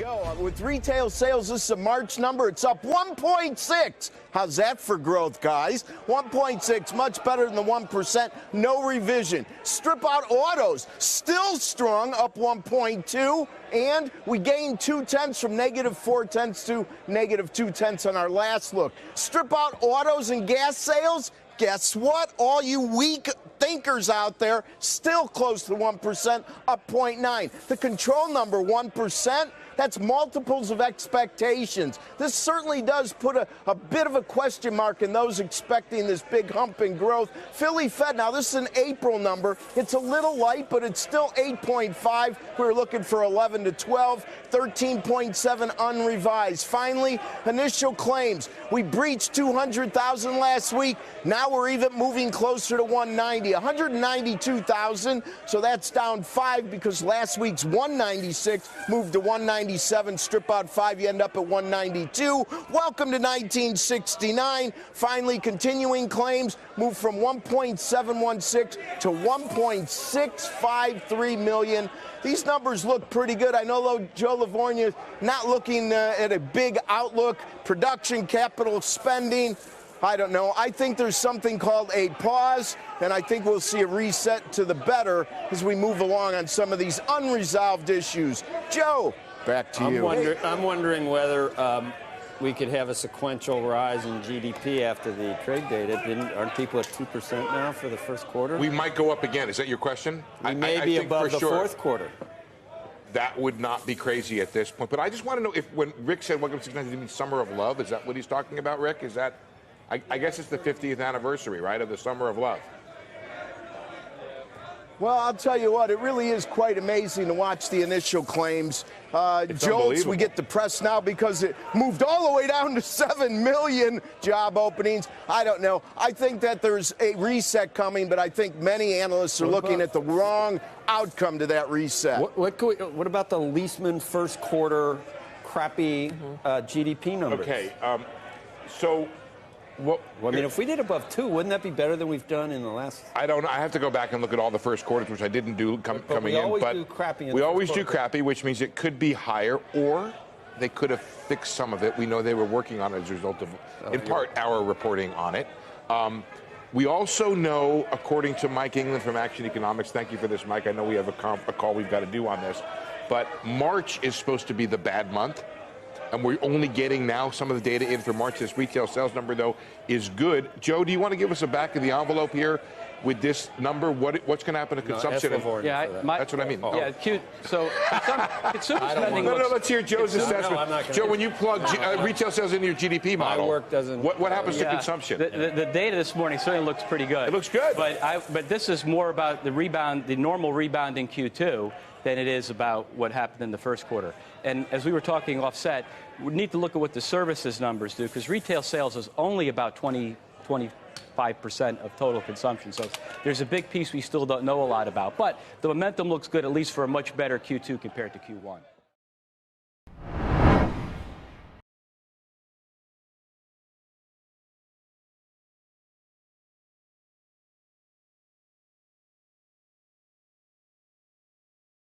go. With retail sales, this is a March number. It's up 1.6. How's that for growth, guys? 1.6, much better than the 1%. No revision. Strip out autos, still strong, up 1.2. And we gained 0.2 from -0.4 to -0.2 on our last look. Strip out autos and gas sales. Guess what? All you weak thinkers out there, still close to 1%, up 0.9. The control number, 1%. That's multiples of expectations. This certainly does put a bit of a question mark in those expecting this big hump in growth. Philly Fed, now this is an April number. It's a little light, but it's still 8.5. We were looking for 11 to 12, 13.7 unrevised. Finally, initial claims. We breached 200,000 last week. Now we're even moving closer to 190, 192,000. So that's down 5 because last week's 196 moved to 197. Strip out 5, you end up at 192. Welcome to 1969. Finally, continuing claims move from 1.716 to 1.653 million. These numbers look pretty good. I know, though, Joe Lavorgna not looking at a big outlook. Production, capital spending. I don't know. I think there's something called a pause, and I think we'll see a reset to the better as we move along on some of these unresolved issues. Joe, back to you. I'm wondering whether we could have a sequential rise in GDP after the trade data. Aren't people at 2% now for the first quarter? We might go up again. Is that your question? We may be above the fourth quarter. That would not be crazy at this point. But I just want to know if when Rick said welcome to 69, did he mean summer of love? Is that what he's talking about, Rick? Is that... I guess it's the 50th anniversary, right, of the Summer of Love. Well, I'll tell you what, it really is quite amazing to watch the initial claims. Jolts, we get depressed now because it moved all the way down to 7 million job openings. I don't know. I think that there's a reset coming, but I think many analysts are looking at the wrong outcome to that reset. What about the Liesman first quarter crappy GDP numbers? Okay, so... Well, I mean, if we did above 2, wouldn't that be better than we've done in the last? I don't know. I have to go back and look at all the first quarters, which I didn't do coming in. We always do crappy. We always do crappy, which means it could be higher, or they could have fixed some of it. We know they were working on it as a result of, in part, our reporting on it. We also know, according to Mike England from Action Economics, thank you for this, Mike. I know we have a call we've got to do on this, but March is supposed to be the bad month. And we're only getting now some of the data in for March. This retail sales number, though, is good. Joe, do you want to give us a back of the envelope here with this number? What's going to happen to consumption? Yeah, that's what I mean. Yeah, so consumer spending. No, let's hear Joe's assessment. Joe, when you plug retail sales into your GDP model, my work doesn't. What happens to consumption? The data this morning certainly looks pretty good. It looks good. But this is more about the rebound, the normal rebound in Q2, than it is about what happened in the first quarter. And as we were talking offset, we need to look at what the services numbers do, because retail sales is only about 25% of total consumption. So there's a big piece we still don't know a lot about. But the momentum looks good, at least for a much better Q2 compared to Q1.